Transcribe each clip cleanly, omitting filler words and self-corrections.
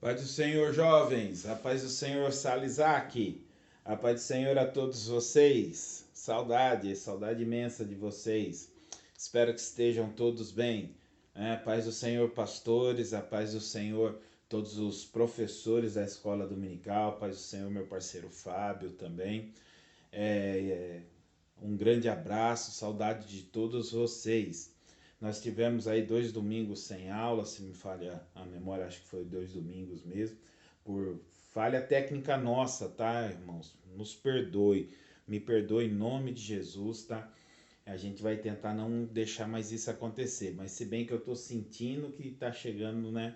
Paz do Senhor, jovens, a paz do Senhor, Salizac, a paz do Senhor a todos vocês, saudade imensa de vocês, espero que estejam todos bem, paz do Senhor, pastores, a paz do Senhor, todos os professores da escola dominical, paz do Senhor, meu parceiro Fábio também, um grande abraço, saudade de todos vocês. Nós tivemos aí 2 domingos sem aula, se me falha a memória, acho que foi 2 domingos mesmo, por falha técnica nossa, tá, irmãos? Nos perdoe, me perdoe em nome de Jesus, tá? A gente vai tentar não deixar mais isso acontecer, mas se bem que eu tô sentindo que tá chegando, né,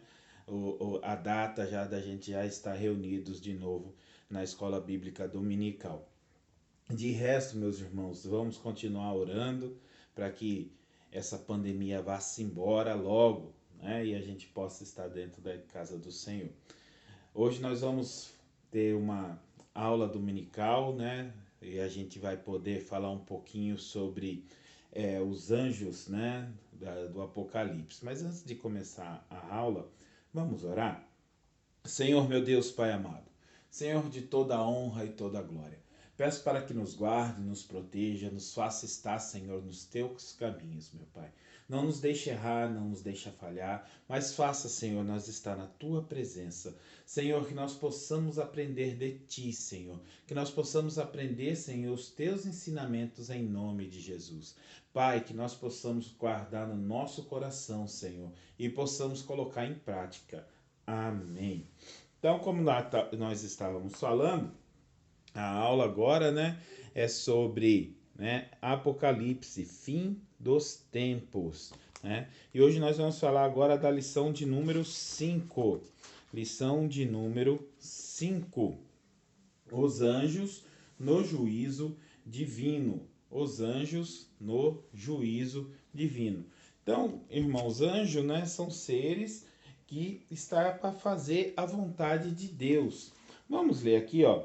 a data já da gente já estar reunidos de novo na escola bíblica dominical. De resto, meus irmãos, vamos continuar orando para que essa pandemia vá-se embora logo, né? E a gente possa estar dentro da casa do Senhor. Hoje nós vamos ter uma aula dominical, né? E a gente vai poder falar um pouquinho sobre os anjos, né? Do Apocalipse. Mas antes de começar a aula, vamos orar? Senhor, meu Deus, Pai amado, Senhor de toda a honra e toda a glória, peço para que nos guarde, nos proteja, nos faça estar, Senhor, nos teus caminhos, meu Pai. Não nos deixe errar, não nos deixe falhar, mas faça, Senhor, nós estar na tua presença. Senhor, que nós possamos aprender de ti, Senhor. Que nós possamos aprender, Senhor, os teus ensinamentos em nome de Jesus. Pai, que nós possamos guardar no nosso coração, Senhor, e possamos colocar em prática. Amém. Então, como nós estávamos falando, a aula agora, né, é sobre, né, Apocalipse, fim dos tempos, né? E hoje nós vamos falar agora da lição de número 5. Lição de número 5. Os anjos no juízo divino. Os anjos no juízo divino. Então, irmãos, anjos, né, são seres que está para fazer a vontade de Deus. Vamos ler aqui, ó.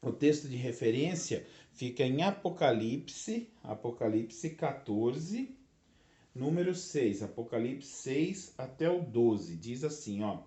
O texto de referência fica em Apocalipse 14, número 6. Apocalipse 6 até o 12. Diz assim, ó.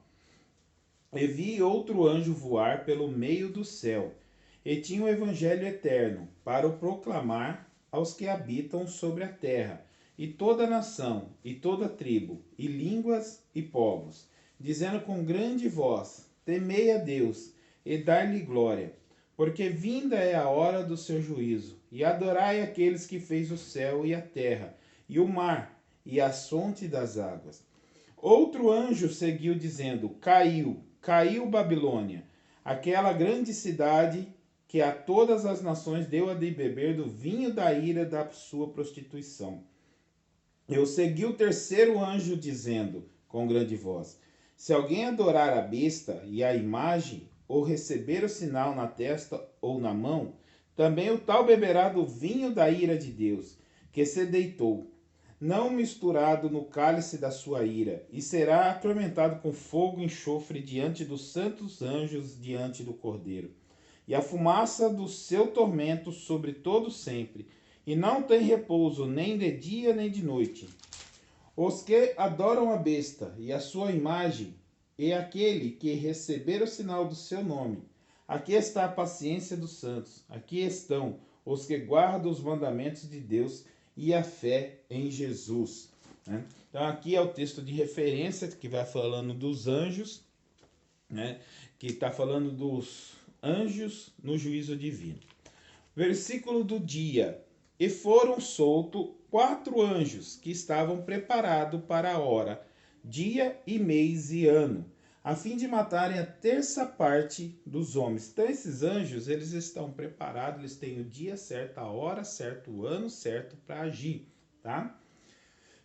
E vi outro anjo voar pelo meio do céu, e tinha o evangelho eterno, para o proclamar aos que habitam sobre a terra, e toda nação, e toda tribo, e línguas e povos, dizendo com grande voz: Temei a Deus, e dai-lhe glória, porque vinda é a hora do seu juízo, e adorai aqueles que fez o céu e a terra, e o mar, e as fontes das águas. Outro anjo seguiu dizendo: Caiu Babilônia, aquela grande cidade que a todas as nações deu a de beber do vinho da ira da sua prostituição. Eu segui o terceiro anjo dizendo, com grande voz: Se alguém adorar a besta e a imagem, ou receber o sinal na testa ou na mão, também o tal beberá do vinho da ira de Deus, que se deitou, não misturado no cálice da sua ira, e será atormentado com fogo e enxofre diante dos santos anjos, diante do Cordeiro. E a fumaça do seu tormento sobre todo sempre, e não tem repouso nem de dia nem de noite. Os que adoram a besta e a sua imagem, e aquele que receber o sinal do seu nome. Aqui está a paciência dos santos, aqui estão os que guardam os mandamentos de Deus e a fé em Jesus. Né? Então aqui é o texto de referência que vai falando dos anjos, né? Que está falando dos anjos no juízo divino. Versículo do dia. E foram soltos 4 anjos que estavam preparados para a hora, dia e mês e ano, a fim de matarem a terça parte dos homens. Então esses anjos, eles estão preparados, eles têm o dia certo, a hora certa, o ano certo para agir, tá?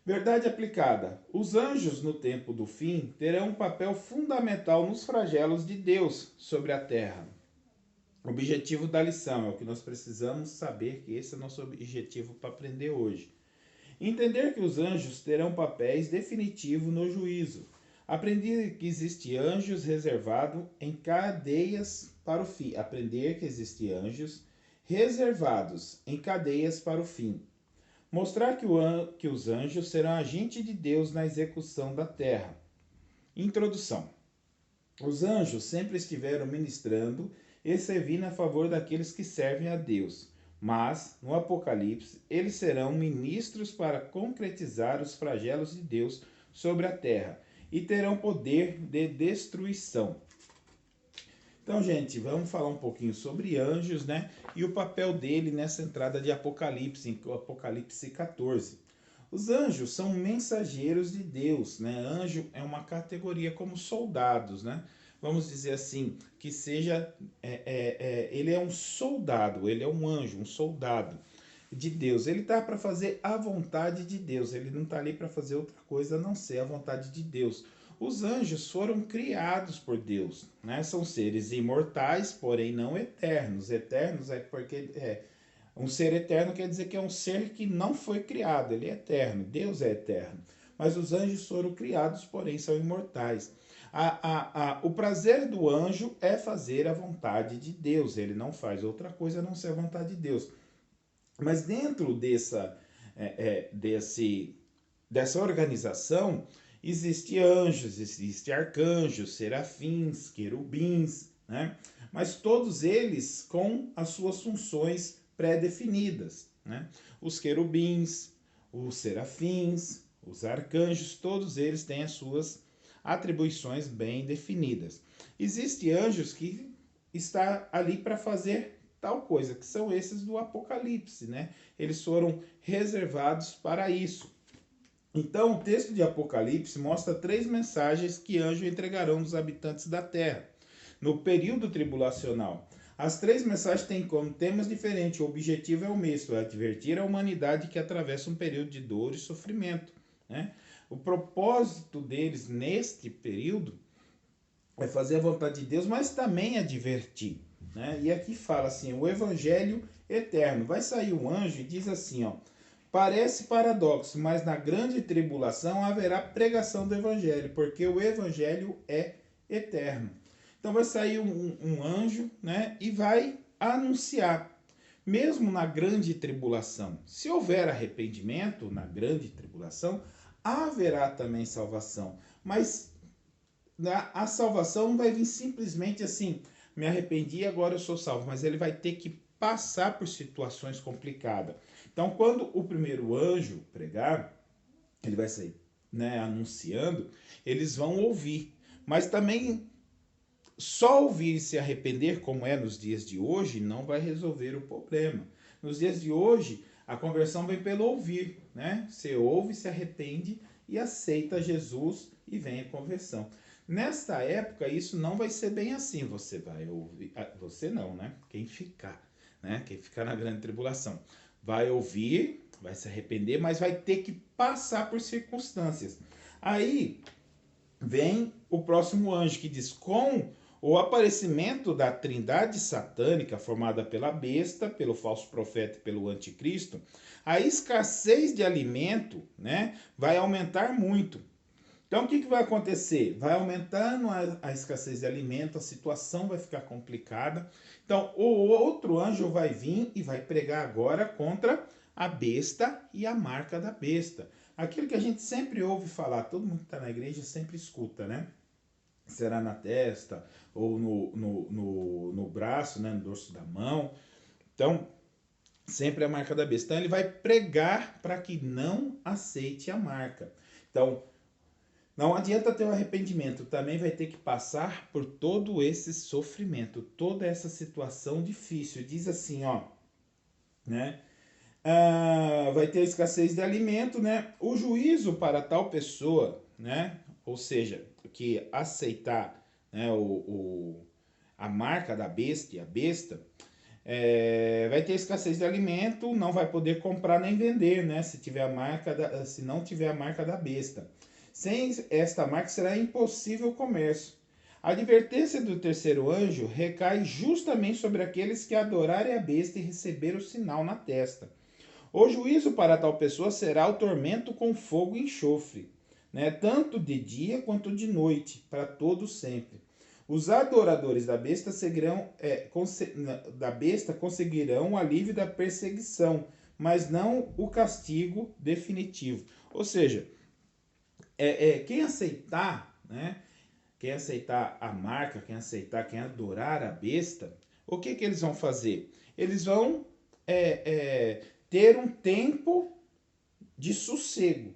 Verdade aplicada. Os anjos no tempo do fim terão um papel fundamental nos flagelos de Deus sobre a terra. O objetivo da lição é o que nós precisamos saber, que esse é o nosso objetivo para aprender hoje. Entender que os anjos terão papéis definitivos no juízo. Aprender que existem anjos reservados em cadeias para o fim. Aprender que existem anjos reservados em cadeias para o fim. Mostrar que os anjos serão agentes de Deus na execução da terra. Introdução. Os anjos sempre estiveram ministrando e servindo a favor daqueles que servem a Deus. Mas, no Apocalipse, eles serão ministros para concretizar os flagelos de Deus sobre a terra e terão poder de destruição. Então, gente, vamos falar um pouquinho sobre anjos, né? E o papel dele nessa entrada de Apocalipse, em Apocalipse 14. Os anjos são mensageiros de Deus, né? Anjo é uma categoria como soldados, né? Vamos dizer assim, que seja, ele é um soldado, ele é um anjo, um soldado de Deus. Ele está para fazer a vontade de Deus, ele não está ali para fazer outra coisa a não ser a vontade de Deus. Os anjos foram criados por Deus, né? São seres imortais, porém não eternos. Eternos é porque um ser eterno quer dizer que é um ser que não foi criado, ele é eterno, Deus é eterno. Mas os anjos foram criados, porém são imortais. O prazer do anjo é fazer a vontade de Deus, ele não faz outra coisa a não ser a vontade de Deus. Mas dentro dessa organização, existe anjos, existe arcanjos, serafins, querubins, né? Mas todos eles com as suas funções pré-definidas, né? Os querubins, os serafins, os arcanjos, todos eles têm as suas atribuições bem definidas. Existem anjos que está ali para fazer tal coisa, que são esses do Apocalipse, né? Eles foram reservados para isso. Então, o texto de Apocalipse mostra 3 mensagens que anjos entregarão aos habitantes da terra no período tribulacional. As 3 mensagens têm como temas diferentes, o objetivo é o mesmo, é advertir a humanidade que atravessa um período de dor e sofrimento, né? O propósito deles neste período é fazer a vontade de Deus, mas também advertir, né? E aqui fala assim, o evangelho eterno. Vai sair um anjo e diz assim, ó, parece paradoxo, mas na grande tribulação haverá pregação do evangelho, porque o evangelho é eterno. Então vai sair um anjo, né, e vai anunciar, mesmo na grande tribulação. Se houver arrependimento na grande tribulação, haverá também salvação. Mas a salvação não vai vir simplesmente assim, me arrependi e agora eu sou salvo, mas ele vai ter que passar por situações complicadas. Então, quando o primeiro anjo pregar, ele vai sair, né, anunciando, eles vão ouvir. Mas também só ouvir e se arrepender, como é nos dias de hoje, não vai resolver o problema. Nos dias de hoje, a conversão vem pelo ouvir, né? Você ouve, se arrepende e aceita Jesus e vem a conversão. Nesta época, isso não vai ser bem assim. Você vai ouvir, você não, né? Quem ficar, né? Quem ficar na grande tribulação vai ouvir, vai se arrepender, mas vai ter que passar por circunstâncias. Aí vem o próximo anjo que diz: com o aparecimento da trindade satânica formada pela besta, pelo falso profeta e pelo anticristo, a escassez de alimento, né, vai aumentar muito. Então, o que vai acontecer? Vai aumentando a escassez de alimento, a situação vai ficar complicada. Então, o outro anjo vai vir e vai pregar agora contra a besta e a marca da besta. Aquilo que a gente sempre ouve falar, todo mundo que está na igreja sempre escuta, né? Será na testa ou no braço, né? No dorso da mão. Então, sempre a marca da besta. Então, ele vai pregar para que não aceite a marca. Então, não adianta ter o arrependimento, também vai ter que passar por todo esse sofrimento, toda essa situação difícil. Diz assim, ó, né? Vai ter escassez de alimento, né? O juízo para tal pessoa, né? Ou seja, que aceitar, né, a marca da besta e a besta, vai ter escassez de alimento, não vai poder comprar nem vender, né? Se não tiver a marca da besta. Sem esta marca será impossível o comércio. A advertência do terceiro anjo recai justamente sobre aqueles que adorarem a besta e receber o sinal na testa. O juízo para tal pessoa será o tormento com fogo e enxofre, né? Tanto de dia quanto de noite, para todos sempre. Os adoradores da besta conseguirão o alívio da perseguição, mas não o castigo definitivo. Ou seja, quem aceitar, né, quem aceitar a marca, quem aceitar, quem adorar a besta, o que que eles vão fazer? Eles vão ter um tempo de sossego,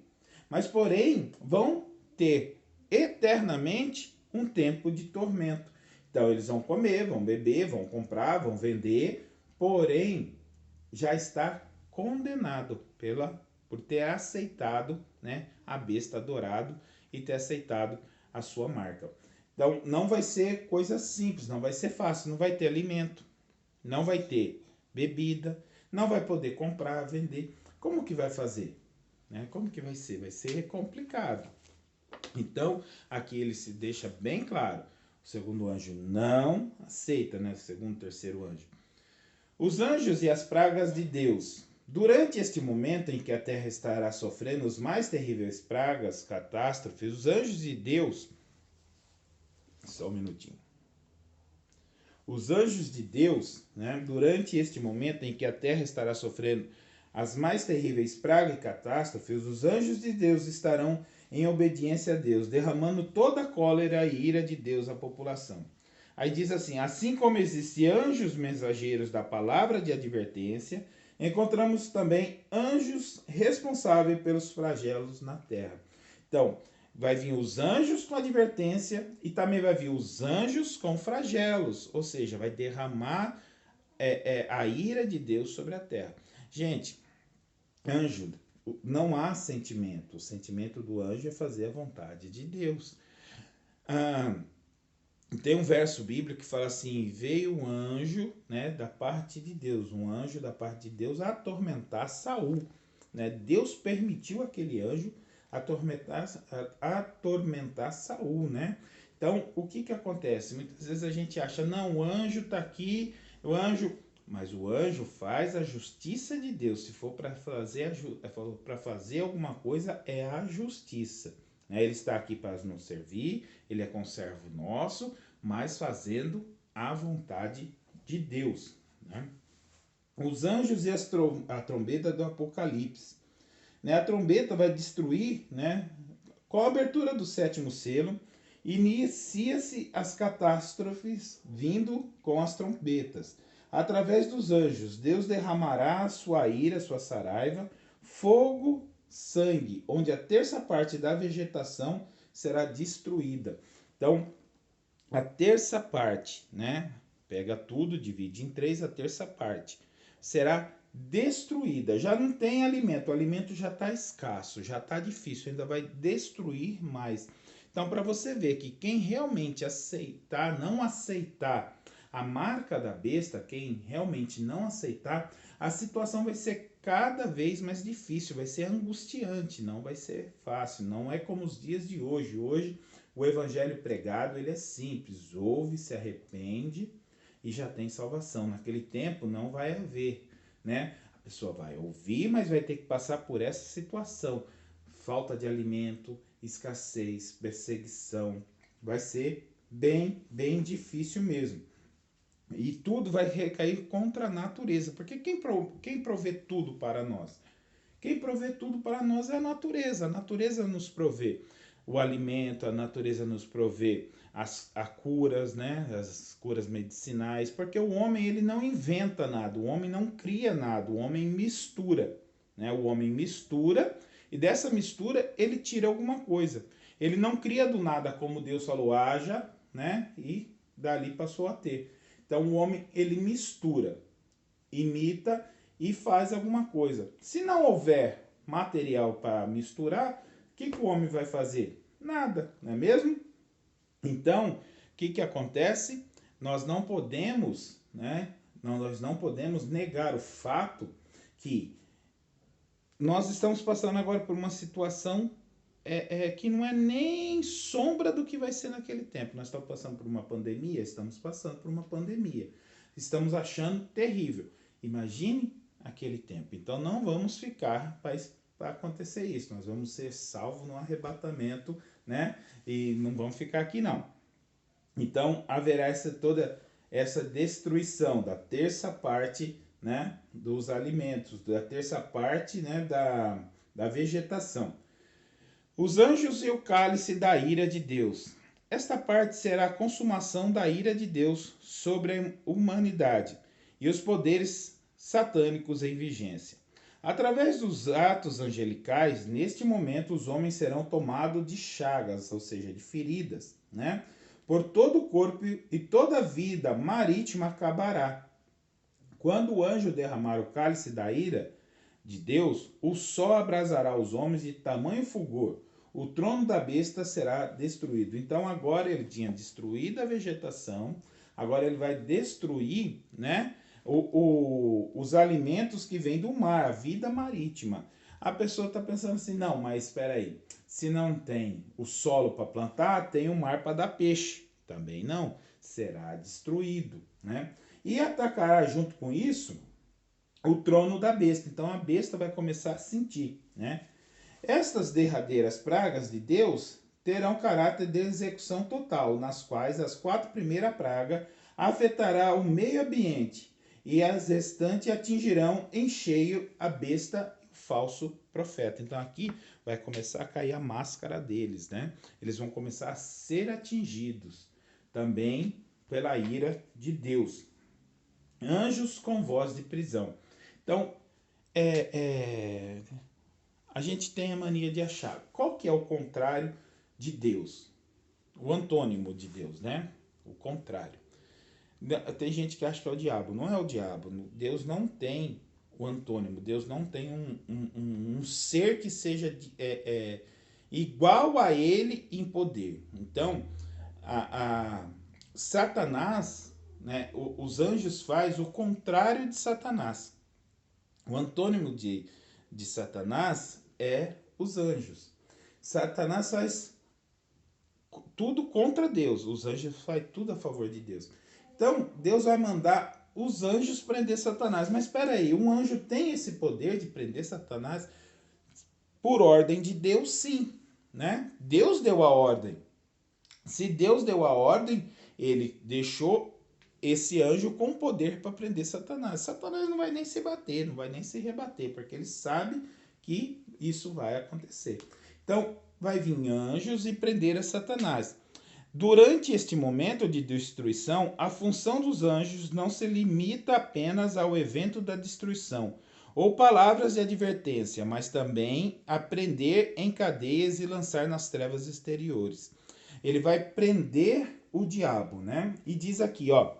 mas porém vão ter eternamente um tempo de tormento. Então eles vão comer, vão beber, vão comprar, vão vender, porém já está condenado por ter aceitado, né, a besta adorado e ter aceitado a sua marca. Então não vai ser coisa simples, não vai ser fácil, não vai ter alimento, não vai ter bebida, não vai poder comprar, vender. Como que vai fazer? Né? Como que vai ser? Vai ser complicado. Então, aqui ele se deixa bem claro. O segundo anjo não aceita, né? O segundo, terceiro anjo. Os anjos e as pragas de Deus. Durante este momento em que a terra estará sofrendo os mais terríveis pragas, catástrofes, os anjos de Deus... Só um minutinho. Os anjos de Deus, né, durante este momento em que a terra estará sofrendo as mais terríveis pragas e catástrofes, os anjos de Deus estarão em obediência a Deus, derramando toda a cólera e ira de Deus à população. Aí diz assim como existem anjos mensageiros da palavra de advertência, encontramos também anjos responsáveis pelos flagelos na terra. Então, vai vir os anjos com advertência e também vai vir os anjos com flagelos, ou seja, vai derramar a ira de Deus sobre a terra. Gente, anjo, não há sentimento. O sentimento do anjo é fazer a vontade de Deus. Tem um verso bíblico que fala assim, veio um anjo, né, da parte de Deus, um anjo da parte de Deus a atormentar Saul. Né? Deus permitiu aquele anjo atormentar Saul, né? Então, o que que acontece? Muitas vezes a gente acha, não, o anjo está aqui, mas o anjo faz a justiça de Deus. Se for para fazer alguma coisa, é a justiça. Né? Ele está aqui para nos servir, ele é conservo nosso, mas fazendo a vontade de Deus. Né? Os anjos e a trombeta do Apocalipse. Né? A trombeta vai destruir, né? Com a abertura do sétimo selo, inicia-se as catástrofes vindo com as trombetas. Através dos anjos, Deus derramará a sua ira, a sua saraiva, fogo, sangue, onde a terça parte da vegetação será destruída. Então, a terça parte, né? Pega tudo, divide em três, a terça parte será destruída. Já não tem alimento, o alimento já está escasso, já está difícil, ainda vai destruir mais. Então, para você ver que quem realmente não aceitar a marca da besta, quem realmente não aceitar, a situação vai ser cada vez mais difícil, vai ser angustiante, não vai ser fácil, não é como os dias de hoje. Hoje, o evangelho pregado, ele é simples, ouve, se arrepende e já tem salvação. Naquele tempo não vai haver, né? A pessoa vai ouvir, mas vai ter que passar por essa situação. Falta de alimento, escassez, perseguição. Vai ser bem, bem difícil mesmo. E tudo vai recair contra a natureza. Porque quem provê tudo para nós? Quem provê tudo para nós é a natureza. A natureza nos provê o alimento, a natureza nos provê as curas, né? As curas medicinais, porque o homem ele não inventa nada, o homem não cria nada, o homem mistura. Né? O homem mistura e dessa mistura ele tira alguma coisa. Ele não cria do nada como Deus falou, haja, né? E dali passou a ter. Então o homem ele mistura, imita e faz alguma coisa. Se não houver material para misturar, o que o homem vai fazer? Nada, não é mesmo? Então, o que acontece? Nós não podemos, né? Nós não podemos negar o fato que nós estamos passando agora por uma situação que não é nem sombra do que vai ser naquele tempo. Nós estamos passando por uma pandemia, estamos achando terrível. Imagine aquele tempo. Então não vamos ficar para acontecer isso. Nós vamos ser salvos no arrebatamento, né? E não vamos ficar aqui não. Então haverá toda essa destruição da terça parte, né, dos alimentos, da terça parte, né, da vegetação. Os anjos e o cálice da ira de Deus. Esta parte será a consumação da ira de Deus sobre a humanidade e os poderes satânicos em vigência. Através dos atos angelicais, neste momento os homens serão tomados de chagas, ou seja, de feridas, né? Por todo o corpo e toda a vida marítima acabará. Quando o anjo derramar o cálice da ira de Deus, o sol abrasará os homens de tamanho fulgor. O trono da besta será destruído. Então agora ele tinha destruído a vegetação, agora ele vai destruir, né, os alimentos que vêm do mar, a vida marítima. A pessoa está pensando assim, não, mas espera aí, se não tem o solo para plantar, tem o mar para dar peixe. Também não, será destruído, né? E atacará junto com isso o trono da besta. Então a besta vai começar a sentir, né? Estas derradeiras pragas de Deus terão caráter de execução total, nas quais as 4 primeiras pragas afetará o meio ambiente e as restantes atingirão em cheio a besta e o falso profeta. Então aqui vai começar a cair a máscara deles, né? Eles vão começar a ser atingidos também pela ira de Deus. Anjos com voz de prisão. Então, a gente tem a mania de achar qual que é o contrário de Deus, o antônimo de Deus, né? O contrário. Tem gente que acha que é o diabo. Não é o diabo. Deus não tem o antônimo. Deus não tem um ser que seja igual a ele em poder. Então, Satanás, né, os anjos faz o contrário de Satanás. O antônimo de Satanás é os anjos. Satanás faz tudo contra Deus. Os anjos fazem tudo a favor de Deus. Então, Deus vai mandar os anjos prender Satanás. Mas espera aí, um anjo tem esse poder de prender Satanás? Por ordem de Deus, sim, né? Deus deu a ordem. Se Deus deu a ordem, ele deixou esse anjo com poder para prender Satanás. Satanás não vai nem se bater, não vai nem se rebater, porque ele sabe que isso vai acontecer. Então, vai vir anjos e prender a Satanás. Durante este momento de destruição, a função dos anjos não se limita apenas ao evento da destruição, ou palavras de advertência, mas também a prender em cadeias e lançar nas trevas exteriores. Ele vai prender o diabo, né? E diz aqui, ó,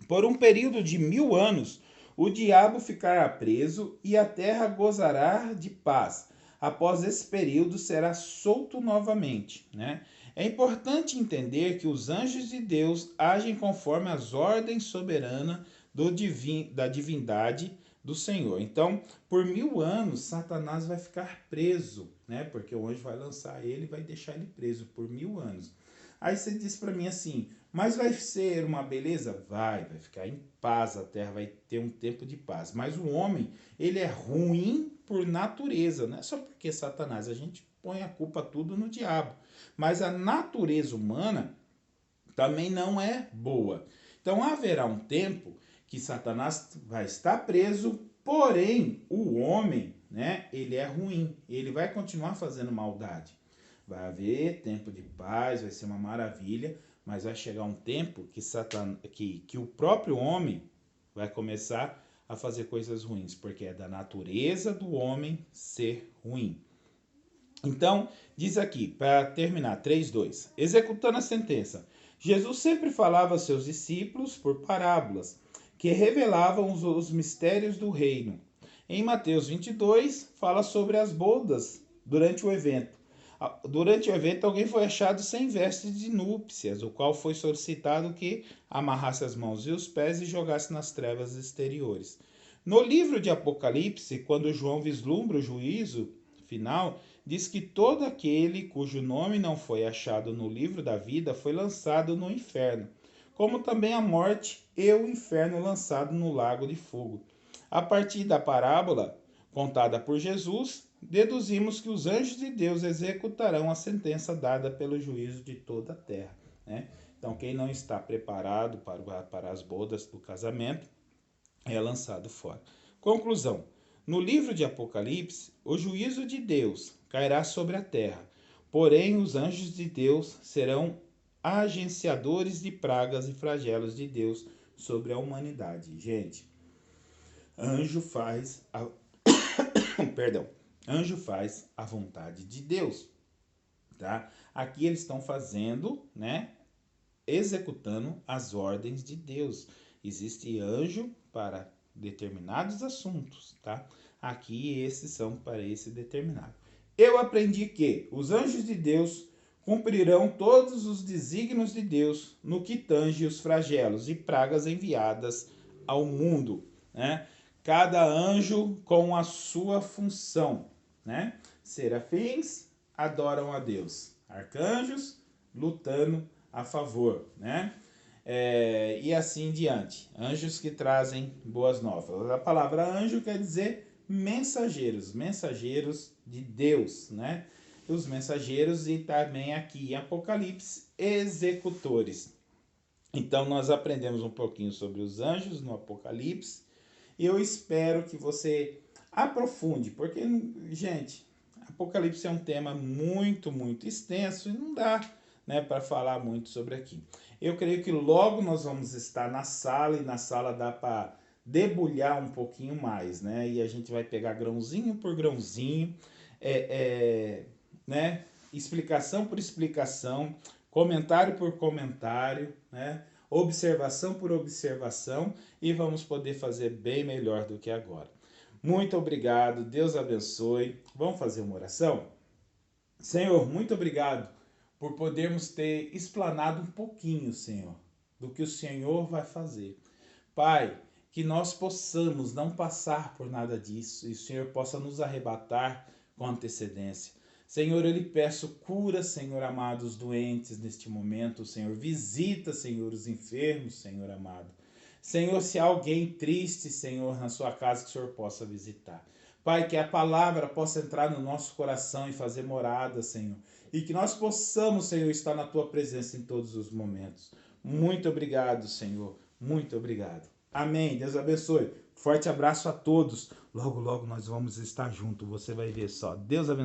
por um período de 1000 anos, o diabo ficará preso e a terra gozará de paz. Após esse período, será solto novamente, né? É importante entender que os anjos de Deus agem conforme as ordens soberanas da divindade do Senhor. Então, por 1000 anos, Satanás vai ficar preso, né? Porque o anjo vai lançar ele e vai deixar ele preso por 1000 anos. Aí você diz para mim assim, mas vai ser uma beleza? Vai ficar em paz, a terra vai ter um tempo de paz. Mas o homem, ele é ruim por natureza, não é só porque Satanás, a gente põe a culpa tudo no diabo. Mas a natureza humana também não é boa. Então haverá um tempo que Satanás vai estar preso, porém o homem, né, ele é ruim, ele vai continuar fazendo maldade. Vai haver tempo de paz, vai ser uma maravilha, mas vai chegar um tempo que o próprio homem vai começar a fazer coisas ruins, porque é da natureza do homem ser ruim. Então, diz aqui, para terminar, 3:2. Executando a sentença. Jesus sempre falava aos seus discípulos por parábolas, que revelavam os mistérios do reino. Em Mateus 22, fala sobre as bodas durante o evento. Durante o evento, alguém foi achado sem vestes de núpcias, o qual foi solicitado que amarrasse as mãos e os pés e jogasse nas trevas exteriores. No livro de Apocalipse, quando João vislumbra o juízo final, diz que todo aquele cujo nome não foi achado no livro da vida foi lançado no inferno, como também a morte e o inferno lançado no lago de fogo. A partir da parábola contada por Jesus, deduzimos que os anjos de Deus executarão a sentença dada pelo juízo de toda a terra, né? Então, quem não está preparado para as bodas do casamento é lançado fora. Conclusão. No livro de Apocalipse, o juízo de Deus cairá sobre a terra, porém os anjos de Deus serão agenciadores de pragas e flagelos de Deus sobre a humanidade. Gente, anjo faz a perdão, anjo faz a vontade de Deus, tá? Aqui eles estão fazendo, né, executando as ordens de Deus. Existe anjo para determinados assuntos, tá? Aqui esses são para esse determinado. Eu aprendi que os anjos de Deus cumprirão todos os desígnios de Deus no que tange os flagelos e pragas enviadas ao mundo, né? Cada anjo com a sua função, né? Serafins adoram a Deus, arcanjos lutando a favor, né? E assim diante. Anjos que trazem boas novas. A palavra anjo quer dizer mensageiros, mensageiros de Deus, né? Os mensageiros e também aqui em Apocalipse, executores. Então nós aprendemos um pouquinho sobre os anjos no Apocalipse e eu espero que você aprofunde, porque, gente, Apocalipse é um tema muito, muito extenso e não dá, né, para falar muito sobre aqui. Eu creio que logo nós vamos estar na sala e na sala dá para debulhar um pouquinho mais, né? E a gente vai pegar grãozinho por grãozinho, né? Explicação por explicação, comentário por comentário, né? Observação por observação e vamos poder fazer bem melhor do que agora. Muito obrigado, Deus abençoe. Vamos fazer uma oração? Senhor, muito obrigado por podermos ter explanado um pouquinho, Senhor, do que o Senhor vai fazer. Pai, que nós possamos não passar por nada disso e o Senhor possa nos arrebatar com antecedência. Senhor, eu lhe peço cura, Senhor amado, os doentes neste momento, Senhor. Visita, Senhor, os enfermos, Senhor amado. Senhor, se há alguém triste, Senhor, na sua casa, que o Senhor possa visitar. Pai, que a palavra possa entrar no nosso coração e fazer morada, Senhor. E que nós possamos, Senhor, estar na tua presença em todos os momentos. Muito obrigado, Senhor. Muito obrigado. Amém. Deus abençoe. Forte abraço a todos. Logo, logo nós vamos estar juntos. Você vai ver só. Deus abençoe.